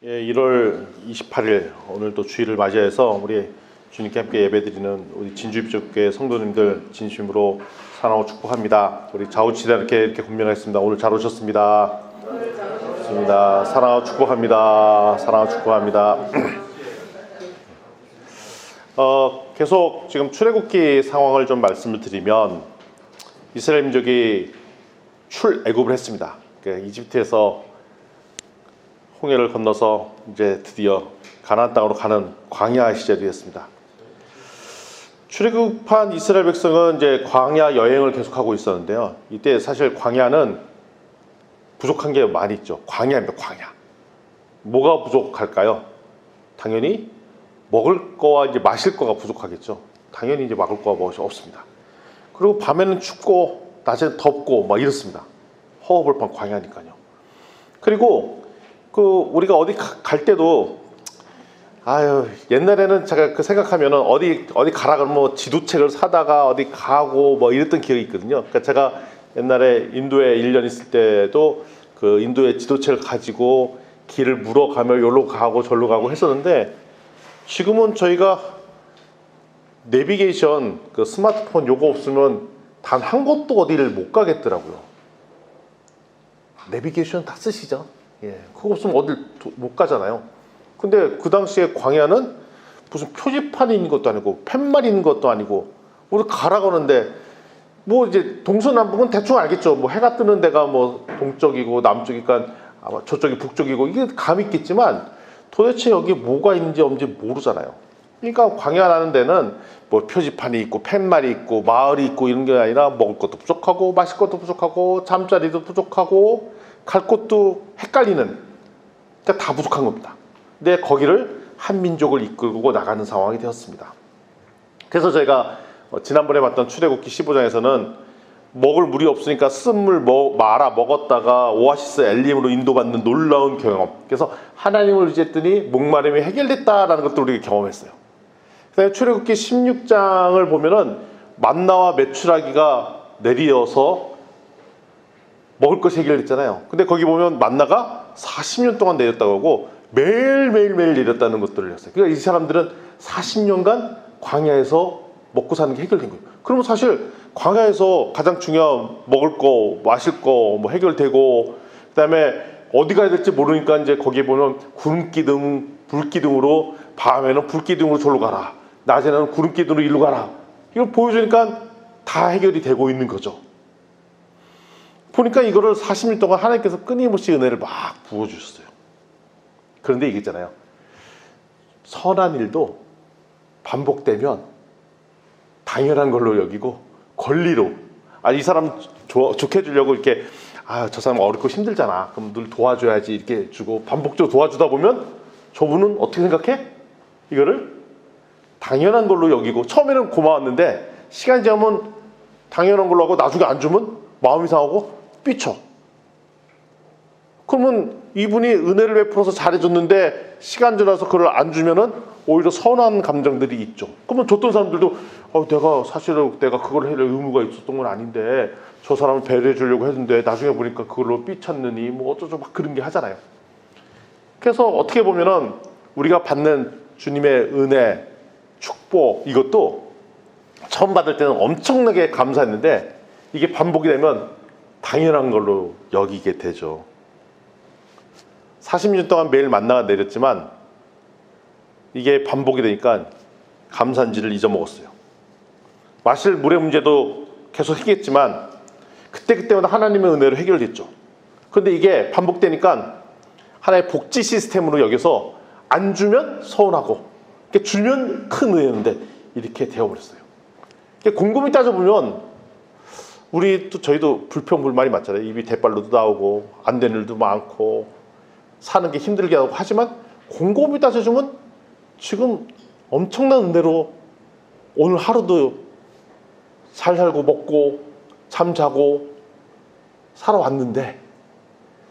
예, 1월 28일 오늘 또 주일을 맞이해서 우리 주님께 함께 예배드리는 우리 진주입주교회 성도님들 진심으로 사랑하고 축복합니다. 우리 좌우치대 이렇게 권면하겠습니다. 오늘 잘 오셨습니다. 좋습니다. 사랑하고 축복합니다. 사랑하고 축복합니다. 계속 지금 출애굽기 상황을 좀 말씀을 드리면 이스라엘 민족이 출애굽을 했습니다. 이집트에서 홍해를 건너서 이제 드디어 가나안 땅으로 가는 광야 시절이 됐습니다. 출애굽한 이스라엘 백성은 이제 광야 여행을 계속하고 있었는데요. 이때 사실 광야는 부족한 게 많이 있죠. 광야입니다. 광야. 뭐가 부족할까요? 당연히 먹을 거와 이제 마실 거가 부족하겠죠. 당연히 이제 먹을 거와 무엇이 없습니다. 그리고 밤에는 춥고 낮에는 덥고 막 이렇습니다. 허허벌판 광야니까요. 그리고 우리가 어디 갈 때도 옛날에는 제가 생각하면은 어디 가라 그러면 뭐 지도책을 사다가 어디 가고 뭐 이랬던 기억이 있거든요. 그러니까 제가 옛날에 인도에 1년 있을 때도 그 인도의 지도책을 가지고 길을 물어가며 여기로 가고 절로 가고 했었는데, 지금은 저희가 내비게이션 그 스마트폰 요거 없으면 단 한 곳도 어디를 못 가겠더라고요. 내비게이션 다 쓰시죠? 예, 그거 없으면 어딜 못 가잖아요. 근데 그 당시에 광야는 무슨 표지판이 있는 것도 아니고 팻말이 있는 것도 아니고 우리 가라 그러는데 뭐 이제 동서남북은 대충 알겠죠. 뭐 해가 뜨는 데가 뭐 동쪽이고 남쪽이니까 아마 저쪽이 북쪽이고 이게 감이 있겠지만 도대체 여기 뭐가 있는지 없는지 모르잖아요. 그러니까 광야라는 데는 뭐 표지판이 있고 팻말이 있고 마을이 있고 이런 게 아니라 먹을 것도 부족하고 마실 것도 부족하고 잠자리도 부족하고 갈 곳도 헷갈리는, 그러니까 다 부족한 겁니다. 근데 거기를 한 민족을 이끌고 나가는 상황이 되었습니다. 그래서 저희가 지난번에 봤던 출애굽기 15장에서는 먹을 물이 없으니까 쓴물 말아 먹었다가 오아시스 엘림으로 인도받는 놀라운 경험, 그래서 하나님을 의지했더니 목마름이 해결됐다라는 것도 우리가 경험했어요. 그다음에 출애굽기 16장을 보면은 만나와 메추라기가 내려서 먹을 것이 해결됐잖아요. 근데 거기 보면 만나가 40년 동안 내렸다고 하고 매일매일 내렸다는 것들을 했어요. 그러니까 이 사람들은 40년간 광야에서 먹고 사는 게 해결된 거예요. 그러면 사실 광야에서 가장 중요한 먹을 거, 마실 거 뭐 해결되고, 그다음에 어디 가야 될지 모르니까 이제 거기에 보면 구름기둥, 불기둥으로 밤에는 불기둥으로 저로 가라, 낮에는 구름기둥으로 일로 가라, 이걸 보여주니까 다 해결이 되고 있는 거죠. 보니까 이거를 40년 동안 하나님께서 끊임없이 은혜를 막 부어주셨어요. 그런데 이게 있잖아요. 선한 일도 반복되면 당연한 걸로 여기고 권리로, 이 사람 좋게 해주려고 이렇게 저 사람 어렵고 힘들잖아, 그럼 늘 도와줘야지 이렇게 주고 반복적으로 도와주다 보면 저분은 어떻게 생각해? 이거를 당연한 걸로 여기고, 처음에는 고마웠는데 시간이 지나면 당연한 걸로 하고 나중에 안 주면 마음이 상하고 삐쳐. 그러면 이분이 은혜를 베풀어서 잘해줬는데 시간 지나서 그걸 안 주면은 오히려 서운한 감정들이 있죠. 그러면 줬던 사람들도 내가 사실은 내가 그걸 할 의무가 있었던 건 아닌데 저 사람을 배려해 주려고 했는데 나중에 보니까 그걸로 삐쳤느니 뭐 어쩌죠 막 그런 게 하잖아요. 그래서 어떻게 보면은 우리가 받는 주님의 은혜, 축복, 이것도 처음 받을 때는 엄청나게 감사했는데 이게 반복이 되면 당연한 걸로 여기게 되죠. 40년 동안 매일 만나가 내렸지만 이게 반복이 되니까 감사한지를 잊어먹었어요. 마실 물의 문제도 계속 생겼지만 그때마다 하나님의 은혜로 해결됐죠. 그런데 이게 반복되니까 하나의 복지 시스템으로 여기서 안 주면 서운하고 주면 큰 은혜였는데 이렇게 되어버렸어요. 곰곰이 따져보면 저희도 불평불만이 많잖아요. 입이 대빨로도 나오고 안 되는 일도 많고 사는 게 힘들게 하고 하지만 곰곰이 따져주면 지금 엄청난 은혜로 오늘 하루도 잘 살고 먹고 잠자고 살아왔는데,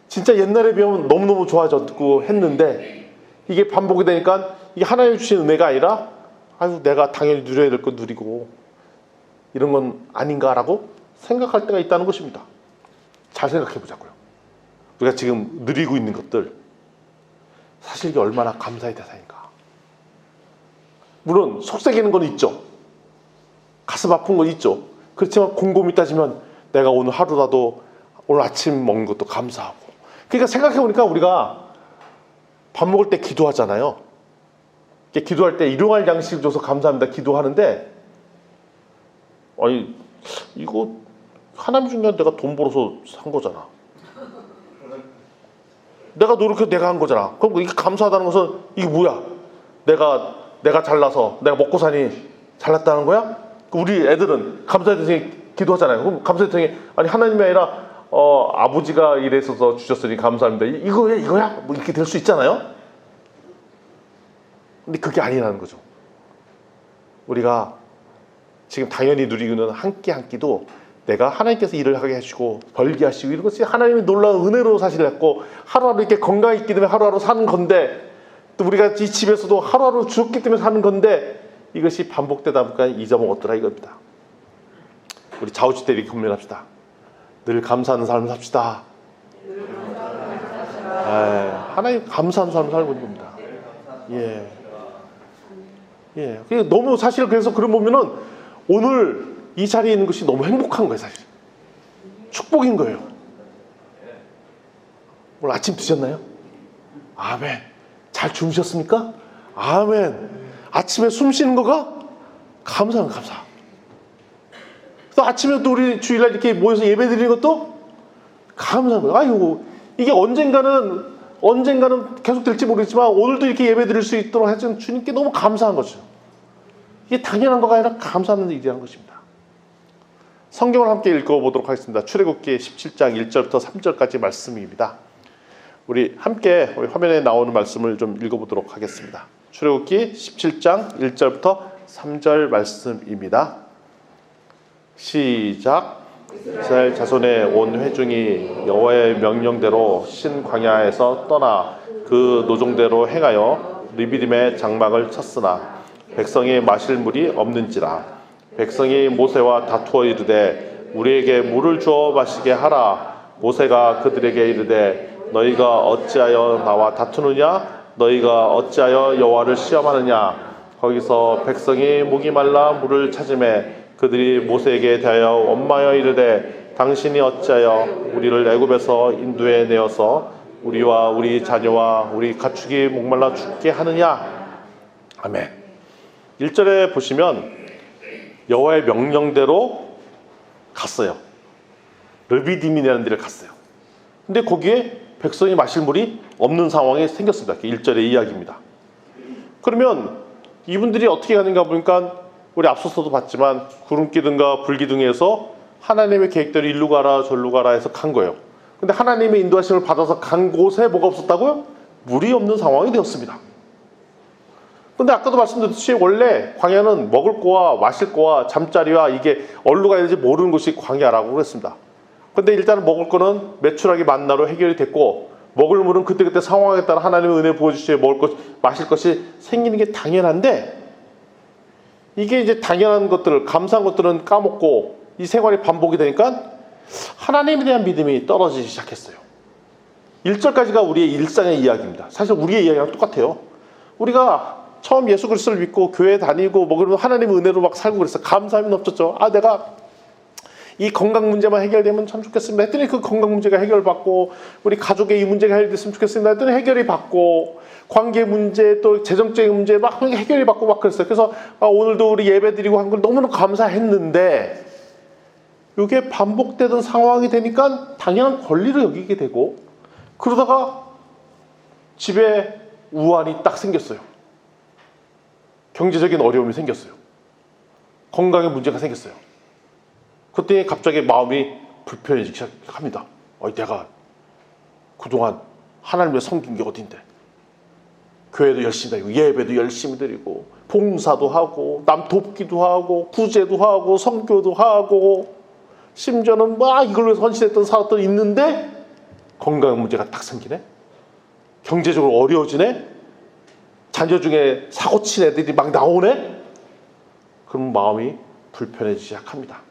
진짜 옛날에 비하면 너무너무 좋아졌고 했는데 이게 반복이 되니까 이게 하나님 주신 은혜가 아니라 내가 당연히 누려야 될 거 누리고 이런 건 아닌가라고 생각할 때가 있다는 것입니다. 잘 생각해 보자고요. 우리가 지금 누리고 있는 것들, 사실 이게 얼마나 감사의 대상인가. 물론 속삭이는 건 있죠. 가슴 아픈 건 있죠. 그렇지만 곰곰이 따지면 내가 오늘 하루라도 오늘 아침 먹는 것도 감사하고. 그러니까 생각해보니까 우리가 밥 먹을 때 기도하잖아요. 기도할 때 일용할 양식을 줘서 감사합니다 기도하는데, 아니 이거 하나님 준 게 내가 돈 벌어서 산 거잖아. 내가 노력해서 내가 한 거잖아. 그럼 이게 감사하다는 것은 이게 뭐야? 내가 잘나서 내가 먹고 사니 잘났다는 거야? 우리 애들은 감사의 대상에 기도하잖아요. 그럼 감사의 대상에 아니 하나님이 아니라 아버지가 이래서 주셨으니 감사합니다. 이거야? 뭐 이렇게 될 수 있잖아요. 근데 그게 아니라는 거죠. 우리가 지금 당연히 누리고 있는 한 끼 한 끼도 내가 하나님께서 일을 하게 하시고 벌게 하시고 이런 것이 하나님의 놀라운 은혜로 사실 했고, 하루하루 이렇게 건강이 있기 때문에 하루하루 사는 건데, 또 우리가 이 집에서도 하루하루 주었기 때문에 사는 건데, 이것이 반복되다 보니까 잊어먹었더라 이겁니다. 우리 좌우지대 이렇게 고민합시다. 늘 감사하는 삶을 삽시다. 하나님 감사하는 삶을 살고 있는 겁니다. 너무 사실 그래서 그런 보면은 오늘 이 자리에 있는 것이 너무 행복한 거예요, 사실. 축복인 거예요. 오늘 아침 드셨나요? 아멘. 잘 주무셨습니까? 아멘. 아침에 숨 쉬는 거가 감사. 또 아침에 또 우리 주일날 이렇게 모여서 예배 드리는 것도 감사한 거예요. 아이고, 이게 언젠가는 계속 될지 모르겠지만 오늘도 이렇게 예배 드릴 수 있도록 해준 주님께 너무 감사한 거죠. 이게 당연한 거가 아니라 감사하는 일이라는 것입니다. 성경을 함께 읽어보도록 하겠습니다. 출애굽기 17장 1절부터 3절까지 말씀입니다. 우리 함께 화면에 나오는 말씀을 좀 읽어보도록 하겠습니다. 출애굽기 17장 1절부터 3절 말씀입니다. 시작. 이스라엘 자손의 온 회중이 여호와의 명령대로 신 광야에서 떠나 그 노종대로 행하여 르비딤의 장막을 쳤으나 백성이 마실 물이 없는지라. 백성이 모세와 다투어 이르되 우리에게 물을 주어 마시게 하라. 모세가 그들에게 이르되 너희가 어찌하여 나와 다투느냐? 너희가 어찌하여 여호와를 시험하느냐? 거기서 백성이 목이 말라 물을 찾으매 그들이 모세에게 대하여 원망하여 이르되 당신이 어찌하여 우리를 애굽에서 인도해 내어서 우리와 우리 자녀와 우리 가축이 목말라 죽게 하느냐? 아멘. 1절에 보시면 여호와의 명령대로 갔어요. 르비딤이라는 데를 갔어요. 근데 거기에 백성이 마실 물이 없는 상황이 생겼습니다. 1절의 이야기입니다. 그러면 이분들이 어떻게 가는가 보니까 우리 앞서서도 봤지만 구름기둥과 불기둥에서 하나님의 계획대로 일로 가라 절로 가라 해서 간 거예요. 근데 하나님의 인도하심을 받아서 간 곳에 뭐가 없었다고요? 물이 없는 상황이 되었습니다. 근데 아까도 말씀드렸듯이 원래 광야는 먹을 거와 마실 거와 잠자리와 이게 어디로 가야 될지 모르는 곳이 광야라고 그랬습니다. 근데 일단은 먹을 거는 매출하게 만나로 해결이 됐고, 먹을 물은 그때그때 상황에 따라 하나님의 은혜 부어주시에 먹을 것, 마실 것이 생기는 게 당연한데, 이게 이제 당연한 것들을, 감사한 것들은 까먹고 이 생활이 반복이 되니까 하나님에 대한 믿음이 떨어지기 시작했어요. 1절까지가 우리의 일상의 이야기입니다. 사실 우리의 이야기랑 똑같아요. 우리가 처음 예수 그리스도를 믿고 교회 다니고 뭐 그러면 하나님의 은혜로 막 살고 그랬어요. 감사함이 넘쳤죠. 내가 이 건강 문제만 해결되면 참 좋겠습니다 했더니 그 건강 문제가 해결받고, 우리 가족의 이 문제가 해결됐으면 좋겠습니다 했더니 해결이 받고, 관계 문제 또 재정적인 문제 막 해결이 받고 막 그랬어요. 그래서 오늘도 우리 예배 드리고 한 걸 너무나 감사했는데, 이게 반복되던 상황이 되니까 당연한 권리를 여기게 되고, 그러다가 집에 우환이 딱 생겼어요. 경제적인 어려움이 생겼어요. 건강에 문제가 생겼어요. 그때 갑자기 마음이 불편해지기 시작합니다. 내가 그동안 하나님을 섬긴 게 어딘데, 교회도 열심히 다니고 예배도 열심히 드리고 봉사도 하고 남 돕기도 하고 구제도 하고 선교도 하고 심지어는 막 이걸 위해서 헌신했던 사람들이 있는데 건강 문제가 딱 생기네. 경제적으로 어려워지네. 자녀 중에 사고 친 애들이 막 나오네. 그럼 마음이 불편해지기 시작합니다.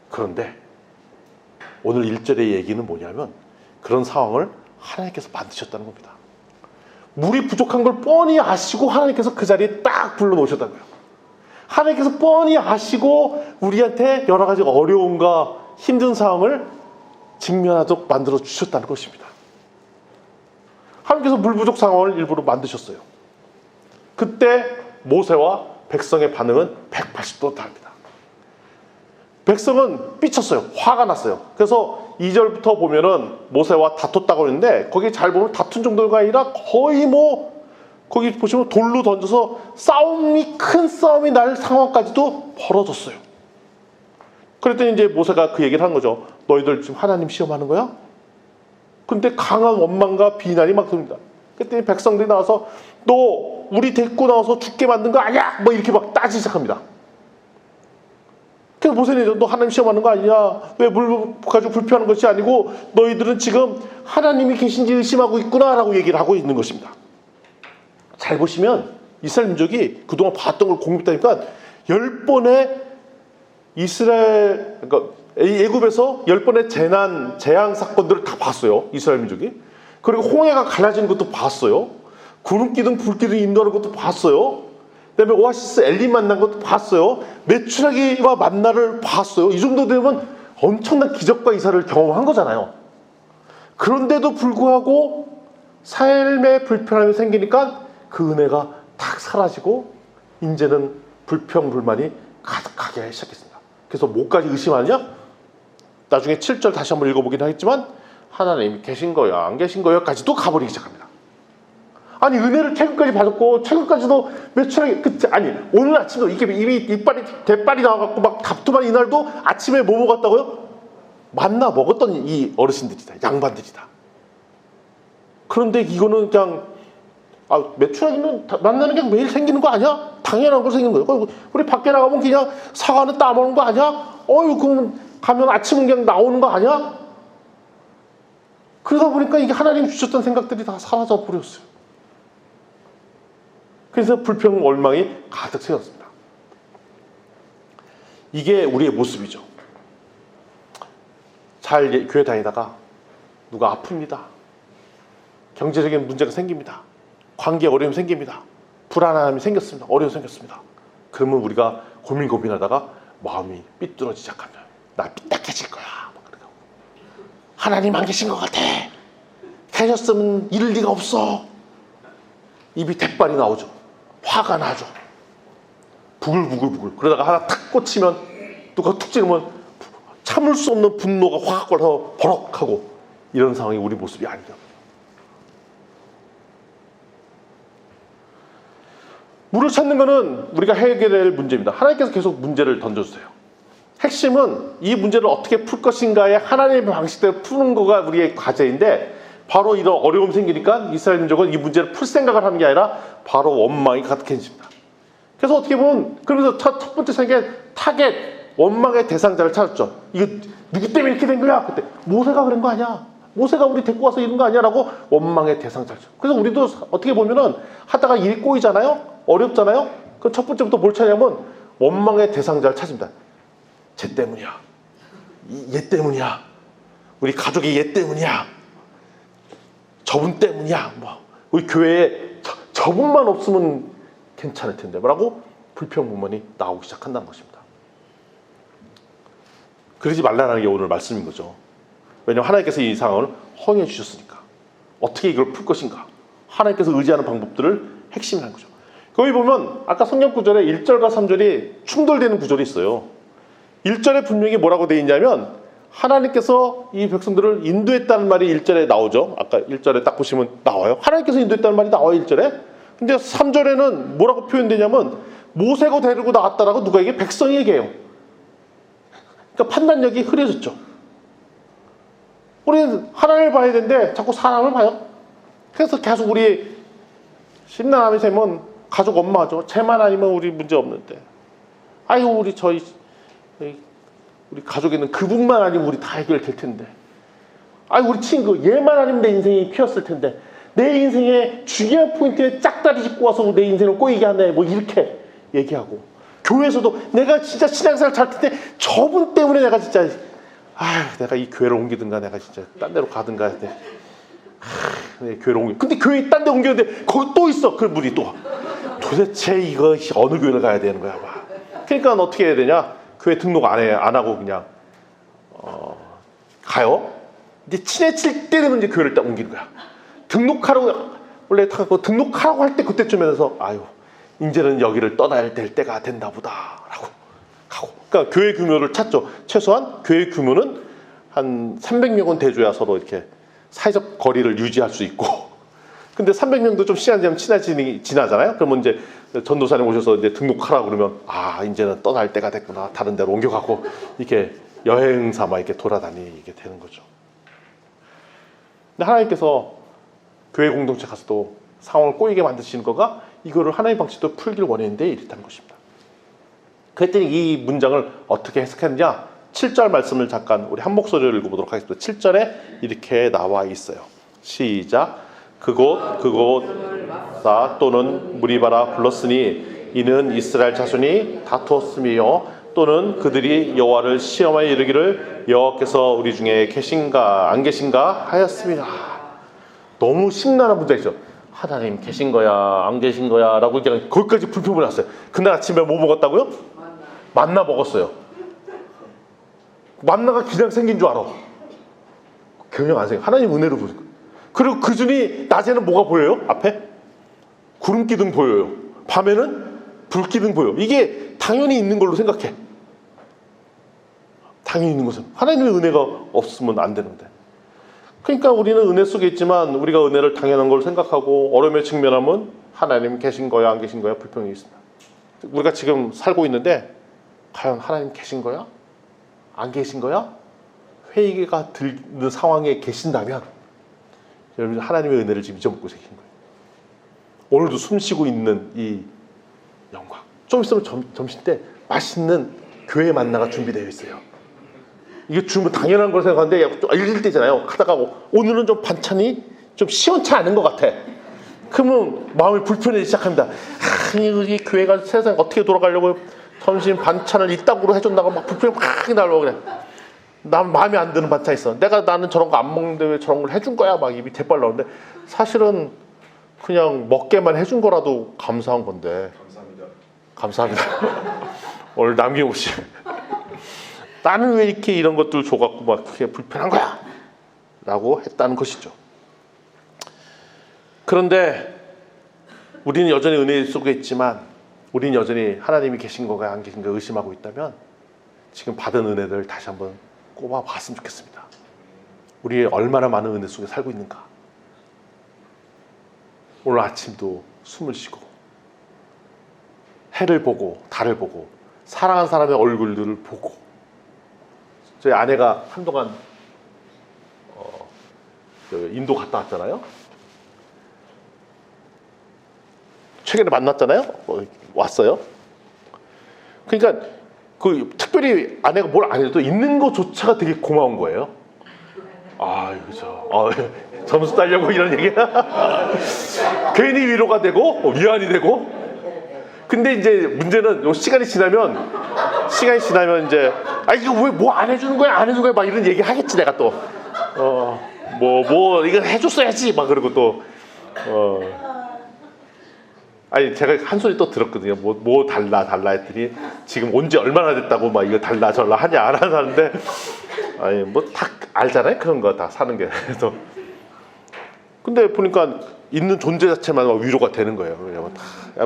그런데 오늘 1절의 얘기는 뭐냐면 그런 상황을 하나님께서 만드셨다는 겁니다. 물이 부족한 걸 뻔히 아시고 하나님께서 그 자리에 딱 불러놓으셨다고요. 하나님께서 뻔히 아시고 우리한테 여러 가지 어려움과 힘든 상황을 직면하도록 만들어 주셨다는 것입니다. 하나님께서 물 부족 상황을 일부러 만드셨어요. 그때 모세와 백성의 반응은 180도 다릅니다. 백성은 삐쳤어요. 화가 났어요. 그래서 2절부터 보면은 모세와 다퉜다고 했는데 거기 잘 보면 다툰 정도가 아니라 거의 거기 보시면 돌로 던져서 큰 싸움이 날 상황까지도 벌어졌어요. 그랬더니 이제 모세가 그 얘기를 한 거죠. 너희들 지금 하나님 시험하는 거야? 근데 강한 원망과 비난이 막 듭니다. 그랬더니 백성들이 나와서 너 우리 데리고 나와서 죽게 만든 거 아니야? 뭐 이렇게 막 따지기 시작합니다. 그래서 모세는 너 하나님 시험하는 거 아니냐? 왜 물 가지고 불평하는 것이 아니고 너희들은 지금 하나님이 계신지 의심하고 있구나 라고 얘기를 하고 있는 것입니다. 잘 보시면 이스라엘 민족이 그동안 봤던 걸 공급하니까 10번의 그러니까 애굽에서 10번의 재앙 사건들을 다 봤어요. 이스라엘 민족이. 그리고 홍해가 갈라지는 것도 봤어요. 구름기둥 불기둥 인도하는 것도 봤어요. 그다음에 오아시스 엘림 만난 것도 봤어요. 메추라기와 만나를 봤어요. 이 정도 되면 엄청난 기적과 이사를 경험한 거잖아요. 그런데도 불구하고 삶의 불편함이 생기니까 그 은혜가 탁 사라지고 이제는 불평 불만이 가득하게 시작했습니다. 그래서 뭐까지 의심하느냐? 나중에 7절 다시 한번 읽어보긴 하겠지만 하나님이 계신 거야 안 계신 거야까지도 가버리기 시작합니다. 아니 은혜를 최근까지 받았고 최근까지도 며칠 아니 오늘 아침도 이게 입이 대빨이 나와갖고 막 답답한 이날도 아침에 뭐 먹었다고요? 만나 먹었던 이 어르신들이다. 양반들이다. 그런데 이거는 그냥 메추라기는 만나는 게 매일 생기는 거 아니야? 당연한 거 생기는 거예요. 우리 밖에 나가면 그냥 사과는 따먹는 거 아니야? 그럼 가면 아침은 그냥 나오는 거 아니야? 그러다 보니까 이게 하나님 주셨던 생각들이 다 사라져 버렸어요. 그래서 불평, 원망이 가득 세웠습니다. 이게 우리의 모습이죠. 잘 교회 다니다가 누가 아픕니다. 경제적인 문제가 생깁니다. 관계에 어려움이 생깁니다. 불안함이 생겼습니다. 어려움이 생겼습니다. 그러면 우리가 고민하다가 마음이 삐뚤어지기 시작하면 나 삐딱해질 거야. 하나님 안 계신 것 같아. 계셨으면 이럴 리가 없어. 입이 대빨이 나오죠. 화가 나죠. 부글부글. 그러다가 하나 탁 꽂히면 누가 툭 찌르면 참을 수 없는 분노가 확 걸어서 버럭하고 이런 상황이 우리 모습이 아니죠. 물을 찾는 것은 우리가 해결할 문제입니다. 하나님께서 계속 문제를 던져주세요. 핵심은 이 문제를 어떻게 풀 것인가의 하나님의 방식대로 푸는 거가 우리의 과제인데 바로 이런 어려움이 생기니까 이스라엘 민족은 이 문제를 풀 생각을 하는 게 아니라 바로 원망이 가득해집니다. 그래서 어떻게 보면 그러면서 첫 번째 생각에 타겟, 원망의 대상자를 찾았죠. 이거 누구 때문에 이렇게 된 거야? 그때 모세가 그런 거 아니야? 모세가 우리 데리고 와서 이런 거 아니야? 라고 원망의 대상자죠. 그래서 우리도 어떻게 보면은 하다가 일이 꼬이잖아요? 어렵잖아요? 그럼 첫 번째부터 뭘 찾냐면 원망의 대상자를 찾습니다. 쟤 때문이야. 얘 때문이야. 우리 가족이 얘 때문이야. 저분 때문이야. 우리 교회에 저분만 없으면 괜찮을 텐데. 라고 불평불만이 나오기 시작한다는 것입니다. 그러지 말라는 게 오늘 말씀인 거죠. 왜냐하면 하나님께서 이 상황을 허용해 주셨으니까. 어떻게 이걸 풀 것인가. 하나님께서 의지하는 방법들을 핵심이라는 거죠. 거기 보면 아까 성경 구절에 1절과 3절이 충돌되는 구절이 있어요. 1절에 분명히 뭐라고 되어 있냐면 하나님께서 이 백성들을 인도했다는 말이 1절에 나오죠. 아까 1절에 딱 보시면 나와요. 하나님께서 인도했다는 말이 나와요. 1절에. 근데 3절에는 뭐라고 표현되냐면 모세가 데리고 나왔다라고 누가 얘기해? 백성이 얘기해요. 그러니까 판단력이 흐려졌죠. 우리는 하나님을 봐야 되는데 자꾸 사람을 봐요. 그래서 계속 우리 심란함이 되면 가족 엄마죠. 쟤만 아니면 우리 문제 없는데. 아이고 우리 가족에는 그분만 아니면 우리 다 해결될 텐데. 아이고 우리 친구 얘만 아니면 내 인생이 피었을 텐데. 내 인생의 중요한 포인트에 짝다리 짚고 와서 내 인생을 꼬이게 하네. 뭐 이렇게 얘기하고. 교회에서도 내가 진짜 신앙생활 잘 텐데 저분 때문에 내가 진짜 내가 이 교회를 옮기든가 내가 진짜 딴 데로 가든가 해. 네, 교회로 옮겨. 근데 교회 딴 데 옮겼는데 거기 또 있어. 그 물이 또. 도대체 이거 어느 교회를 가야 되는 거야, 막. 그러니까 어떻게 해야 되냐? 교회 등록 안 하고 그냥 가요. 이제 친해질 때는 이제 교회를 딱 옮기는 거야. 등록하라고 원래 등록하라고 할 때 그때쯤에서 아유 이제는 여기를 떠나야 될 때가 됐나 보다라고 가고. 그러니까 교회 규모를 찾죠. 최소한 교회 규모는 한 300명은 돼줘야 서로 이렇게 사회적 거리를 유지할 수 있고. 근데 300명도 좀 시간 지나면 지나잖아요. 그러면 이제 전도사님 오셔서 이제 등록하라고 그러면 아 이제는 떠날 때가 됐구나. 다른 데로 옮겨가고 이렇게 여행 삼아 이렇게 돌아다니게 되는 거죠. 근데 하나님께서 교회 공동체 가서도 상황을 꼬이게 만드시는 거가 이거를 하나님 방식도 풀길 원했는데 이랬다는 것입니다. 그랬더니 이 문장을 어떻게 해석했느냐? 7절 말씀을 잠깐 우리 한 목소리를 읽어보도록 하겠습니다. 7절에 이렇게 나와 있어요. 시작. 그곳 사 또는 무리바라 불렀으니 이는 이스라엘 자손이 다투었음이요 또는 그들이 여호와를 시험하여 이르기를 여호와께서 우리 중에 계신가 안 계신가 하였음이라. 너무 심란한 문장이죠. 하나님 계신 거야 안 계신 거야 라고 그냥 거기까지 불평을 났어요. 그날 아침에 뭐 먹었다고요? 만나 먹었어요. 만나가 그냥 생긴 줄 알아. 그냥 안 생겨. 하나님 은혜로 보는 거예요. 그리고 그중에 낮에는 뭐가 보여요? 앞에? 구름 기둥 보여요. 밤에는 불 기둥 보여요. 이게 당연히 있는 걸로 생각해. 당연히 있는 것은 하나님의 은혜가 없으면 안 되는데. 그러니까 우리는 은혜 속에 있지만 우리가 은혜를 당연한 걸 생각하고 어려움에 직면하면 하나님 계신 거야 안 계신 거야 불평이 있습니다. 우리가 지금 살고 있는데 과연 하나님 계신 거야? 안 계신 거야? 회의가 드는 상황에 계신다면 여러분 하나님의 은혜를 지금 잊어먹고 계신 거예요. 오늘도 숨 쉬고 있는 이 영광. 좀 있으면 점심 때 맛있는 교회 만나가 준비되어 있어요. 이게 주면 당연한 걸 생각하는데 좀 읽을 때잖아요. 하다가 오늘은 좀 반찬이 좀 시원치 않은 것 같아. 그러면 마음이 불편해지기 시작합니다. 이 교회가 세상 어떻게 돌아가려고 점심 반찬을 이따구로 해준다고 막 불편이 막 나려고 그래. 난 마음에 안 드는 반찬 있어. 나는 저런 거 안 먹는데 왜 저런 걸 해준 거야? 막 입이 대빨 나오는데 사실은 그냥 먹게만 해준 거라도 감사한 건데. 감사합니다. 오늘 남김없이 나는 왜 이렇게 이런 것들 줘갖고 막 그게 불편한 거야? 라고 했다는 것이죠. 그런데 우리는 여전히 은혜 속에 있지만 우리는 여전히 하나님이 계신 거가 안 계신 거 의심하고 있다면 지금 받은 은혜를 다시 한번 꼽아 봤으면 좋겠습니다. 우리 얼마나 많은 은혜 속에 살고 있는가. 오늘 아침도 숨을 쉬고 해를 보고 달을 보고 사랑한 사람의 얼굴들을 보고. 저희 아내가 한동안 인도 갔다 왔잖아요. 최근에 만났잖아요. 왔어요. 그러니까 특별히 아내가 뭘 안 해도 있는 것조차가 되게 고마운 거예요. 그죠. 점수 따려고 이런 얘기야. 괜히 위로가 되고 위안이 되고. 근데 이제 문제는 시간이 지나면 이제 이거 왜 뭐 안 해주는 거야 안 해주는 거야 막 이런 얘기 하겠지 내가 또. 이거 해줬어야지 막 그러고 또. 제가 한 소리 또 들었거든요. 뭐 달라 했더니 지금 온 지 얼마나 됐다고 막 이거 달라 절라 하냐 안 하는데 다 알잖아요. 그런 거 다 사는 게. 그래서 근데 보니까 있는 존재 자체만 위로가 되는 거예요.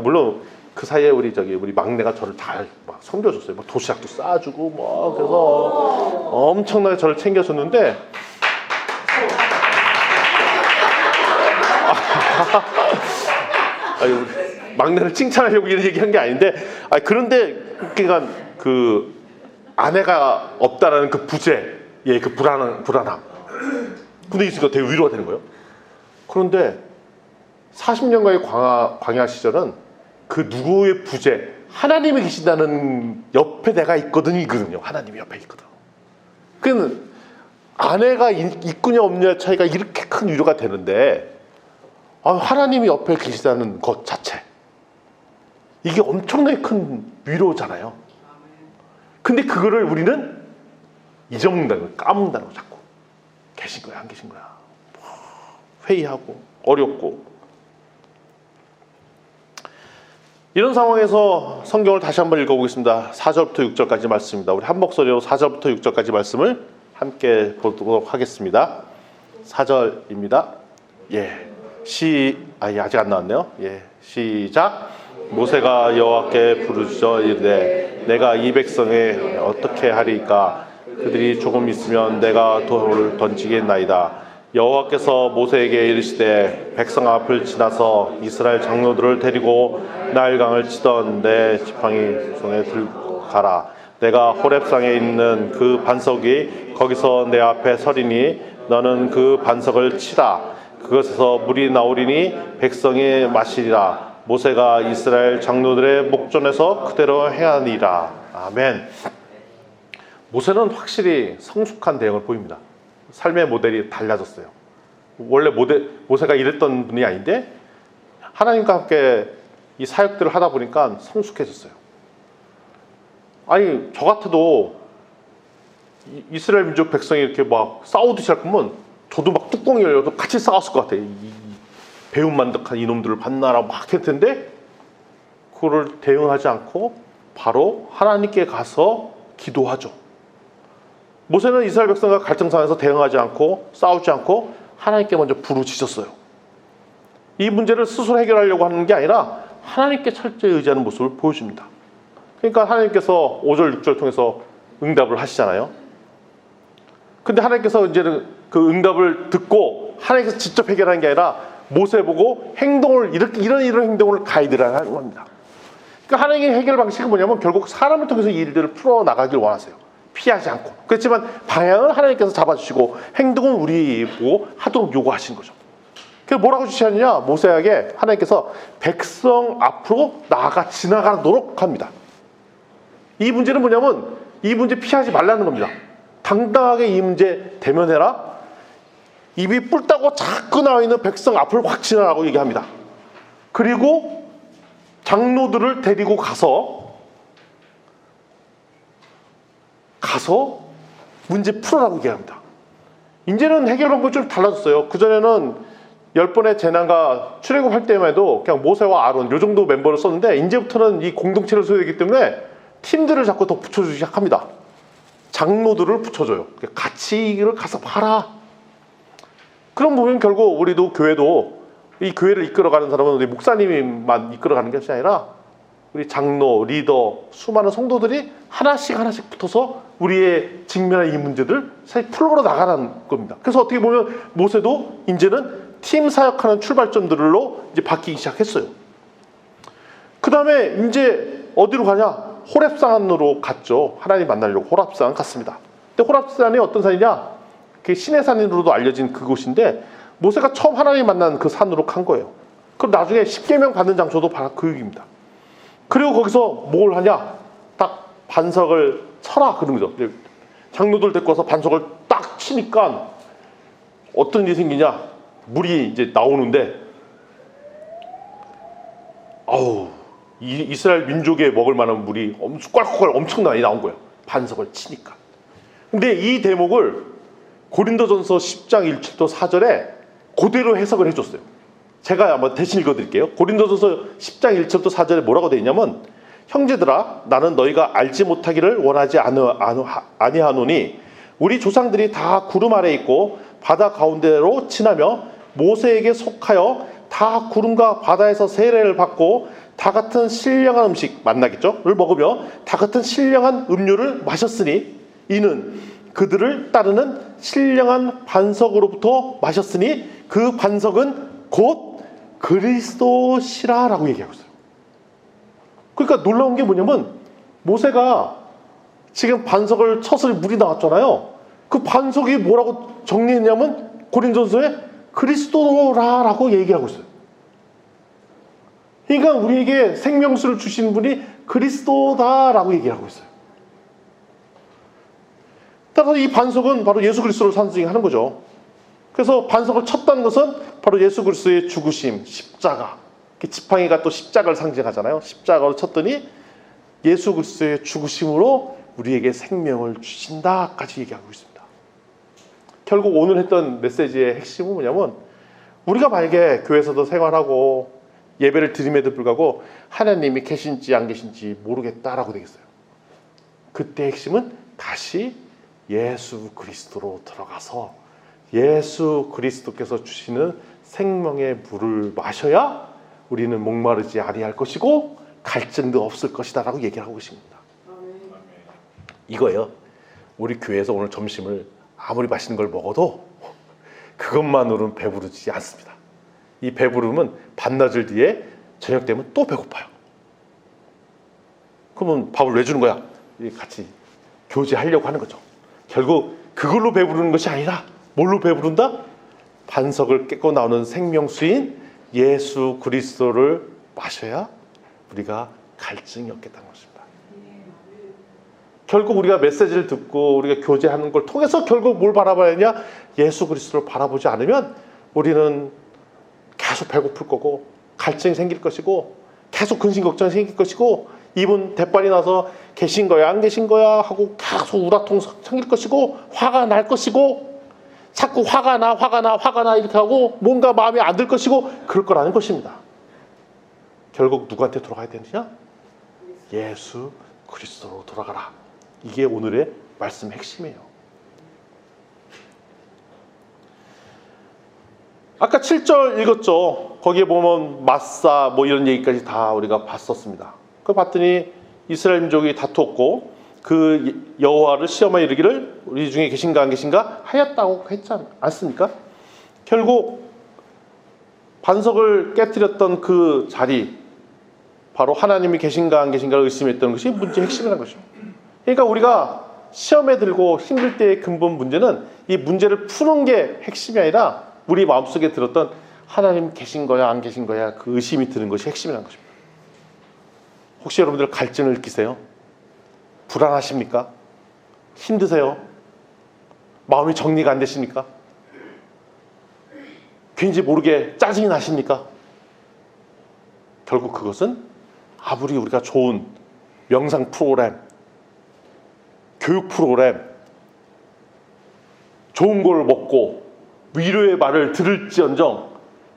물론 그 사이에 우리 막내가 저를 다 막 섬겨줬어요. 막 도시락도 싸주고 뭐 그래서 엄청나게 저를 챙겨줬는데 막내를 칭찬하려고 이런 얘기한 게 아닌데 그런데 그러니까 그 아내가 없다라는 그 부재, 그 불안함 근데 있으니까 되게 위로가 되는 거예요. 그런데 40년간의 광야 시절은 그 누구의 부재, 하나님이 계신다는 옆에 내가 있거든요. 하나님이 옆에 있거든. 그러니까 아내가 있느냐 없느냐 차이가 이렇게 큰 위로가 되는데 하나님이 옆에 계시다는 것 자체 이게 엄청나게 큰 위로잖아요. 근데 그거를 우리는 잊어먹는다는 거예요. 까먹는다는 거 자꾸. 계신 거야 안 계신 거야. 회의하고 어렵고. 이런 상황에서 성경을 다시 한번 읽어보겠습니다. 4절부터 6절까지 말씀입니다. 우리 한 목소리로 4절부터 6절까지 말씀을 함께 보도록 하겠습니다. 4절입니다. 아직 안 나왔네요. 시작. 모세가 여호와께 부르짖어 이르되 내가 이 백성에 어떻게 하리까? 그들이 조금 있으면 내가 돌을 던지겠나이다. 여호와께서 모세에게 이르시되 백성 앞을 지나서 이스라엘 장로들을 데리고 나일강을 치던 내 지팡이 손에 들고 가라. 내가 호렙산에 있는 그 반석이 거기서 내 앞에 서리니 너는 그 반석을 치라. 그것에서 물이 나오리니 백성이 마시리라. 모세가 이스라엘 장로들의 목전에서 그대로 행하니라. 아멘. 모세는 확실히 성숙한 대응을 보입니다. 삶의 모델이 달라졌어요. 원래 모세가 이랬던 분이 아닌데 하나님과 함께 이 사역들을 하다 보니까 성숙해졌어요. 아니 저 같아도 이스라엘 민족 백성이 이렇게 막 싸우듯이 할 거면 저도 막 뚜껑이 열려서 같이 싸웠을 것 같아요. 배은만덕한 이놈들을 반나라 막 했을 텐데 그거를 대응하지 않고 바로 하나님께 가서 기도하죠. 모세는 이스라엘 백성과 갈등 상황에서 대응하지 않고 싸우지 않고 하나님께 먼저 부르짖었어요. 이 문제를 스스로 해결하려고 하는 게 아니라 하나님께 철저히 의지하는 모습을 보여줍니다. 그러니까 하나님께서 5절 6절 통해서 응답을 하시잖아요. 근데 하나님께서 이제는 그 응답을 듣고 하나님께서 직접 해결하는 게 아니라 모세 보고 행동을 이런 행동을 가이드라는 겁니다. 그러니까 하나님의 해결 방식은 뭐냐면 결국 사람을 통해서 이 일들을 풀어나가길 원하세요. 피하지 않고. 그렇지만 방향은 하나님께서 잡아주시고 행동은 우리 보고 하도록 요구하신 거죠. 그래서 뭐라고 주시느냐? 모세에게 하나님께서 백성 앞으로 지나가도록 합니다. 이 문제는 뭐냐면 이 문제 피하지 말라는 겁니다. 당당하게 이 문제 대면해라. 입이 뿔따고 자꾸 나와 있는 백성 앞을 확 지나라고 얘기합니다. 그리고 장로들을 데리고 가서 문제 풀어라고 얘기합니다. 이제는 해결 방법이 좀 달라졌어요. 그전에는 10번의 재난과 출애굽할 때만 해도 그냥 모세와 아론 이 정도 멤버를 썼는데 이제부터는 이 공동체를 소유하기 때문에 팀들을 자꾸 더 붙여주기 시작합니다. 장로들을 붙여줘요. 같이 이를 가서 봐라. 그럼 보면 결국 우리도 교회도 이 교회를 이끌어가는 사람은 우리 목사님만 이끌어가는 것이 아니라 우리 장로, 리더, 수많은 성도들이 하나씩 붙어서 우리의 직면한 이 문제들 사실 풀어 나가는 겁니다. 그래서 어떻게 보면 모세도 이제는 팀 사역하는 출발점들로 이제 바뀌기 시작했어요. 그 다음에 이제 어디로 가냐? 호렙산으로 갔죠. 하나님 만나려고 호렙산 갔습니다. 근데 호렙산이 어떤 산이냐? 그 신의 산으로도 알려진 그곳인데 모세가 처음 하나님 만난 그 산으로 간 거예요. 그럼 나중에 십계명 받는 장소도 바로 그 얘기입니다. 그리고 거기서 뭘 하냐? 딱 반석을 쳐라 그런 거죠. 장로들 데리고 와서 반석을 딱 치니까 어떤 일이 생기냐? 물이 이제 나오는데 이스라엘 민족에 먹을 만한 물이 꼴꼴 엄청나게 나온 거예요. 반석을 치니까. 근데 이 대목을 고린도전서 10장 1절부터 4절에 그대로 해석을 해줬어요. 제가 한번 대신 읽어드릴게요. 고린도전서 10장 1절부터 4절에 뭐라고 되어 있냐면 형제들아 나는 너희가 알지 못하기를 원하지 아니하노니 우리 조상들이 다 구름 아래 있고 바다 가운데로 지나며 모세에게 속하여 다 구름과 바다에서 세례를 받고 다 같은 신령한 음식 만나겠죠?를 먹으며 다 같은 신령한 음료를 마셨으니 이는 그들을 따르는 신령한 반석으로부터 마셨으니 그 반석은 곧 그리스도시라라고 얘기하고 있어요. 그러니까 놀라운 게 뭐냐면 모세가 지금 반석을 쳐서 물이 나왔잖아요. 그 반석이 뭐라고 정리했냐면 고린도전서에 그리스도라라고 얘기하고 있어요. 그러니까 우리에게 생명수를 주신 분이 그리스도다라고 얘기하고 있어요. 따라서 이 반석은 바로 예수 그리스도를 상징하는 거죠. 그래서 반석을 쳤다는 것은 바로 예수 그리스도의 죽으심, 십자가. 지팡이가 또 십자가를 상징하잖아요. 십자가로 쳤더니 예수 그리스도의 죽으심으로 우리에게 생명을 주신다까지 얘기하고 있습니다. 결국 오늘 했던 메시지의 핵심은 뭐냐면 우리가 만약에 교회에서도 생활하고 예배를 드림에도 불구하고 하나님이 계신지 안 계신지 모르겠다라고 되겠어요. 그때 핵심은 다시 예수 그리스도로 들어가서 예수 그리스도께서 주시는 생명의 물을 마셔야 우리는 목마르지 아니할 것이고 갈증도 없을 것이다 라고 얘기를 하고 계십니다. 이거예요. 우리 교회에서 오늘 점심을 아무리 맛있는 걸 먹어도 그것만으로는 배부르지 않습니다. 이 배부름은 반나절 뒤에 저녁 되면 또 배고파요. 그러면 밥을 왜 주는 거야? 같이 교제하려고 하는 거죠. 결국 그걸로 배부르는 것이 아니라 뭘로 배부른다? 반석을 깨고 나오는 생명수인 예수 그리스도를 마셔야 우리가 갈증이 없겠다는 것입니다. 결국 우리가 메시지를 듣고 우리가 교제하는 걸 통해서 결국 뭘 바라봐야 하냐? 예수 그리스도를 바라보지 않으면 우리는 계속 배고플 거고 갈증이 생길 것이고 계속 근심 걱정이 생길 것이고 이분 대빨이 나서 계신 거야 안 계신 거야 하고 계속 우라통 생길 것이고 화가 날 것이고 자꾸 화가 나 이렇게 하고 뭔가 마음에 안 들 것이고 그럴 거라는 것입니다. 결국 누구한테 돌아가야 되느냐? 예수 그리스도로 돌아가라. 이게 오늘의 말씀 핵심이에요. 아까 7절 읽었죠. 거기에 보면 마사 뭐 이런 얘기까지 다 우리가 봤었습니다. 그 봤더니 이스라엘 민족이 다투었고 그 여호와를 시험하여 이르기를 우리 중에 계신가 안 계신가 하였다고 했지 않습니까? 결국 반석을 깨뜨렸던 그 자리, 바로 하나님이 계신가 안 계신가를 의심했던 것이 문제의 핵심이라는 것이죠. 그러니까 우리가 시험에 들고 힘들 때의 근본 문제는 이 문제를 푸는 게 핵심이 아니라 우리 마음속에 들었던 하나님 계신 거야 안 계신 거야 그 의심이 드는 것이 핵심이라는 것입니다. 혹시 여러분들 갈증을 느끼세요? 불안하십니까? 힘드세요? 마음이 정리가 안 되십니까? 괜히 모르게 짜증이 나십니까? 결국 그것은 아무리 우리가 좋은 명상 프로그램, 교육 프로그램, 좋은 걸 먹고 위로의 말을 들을지언정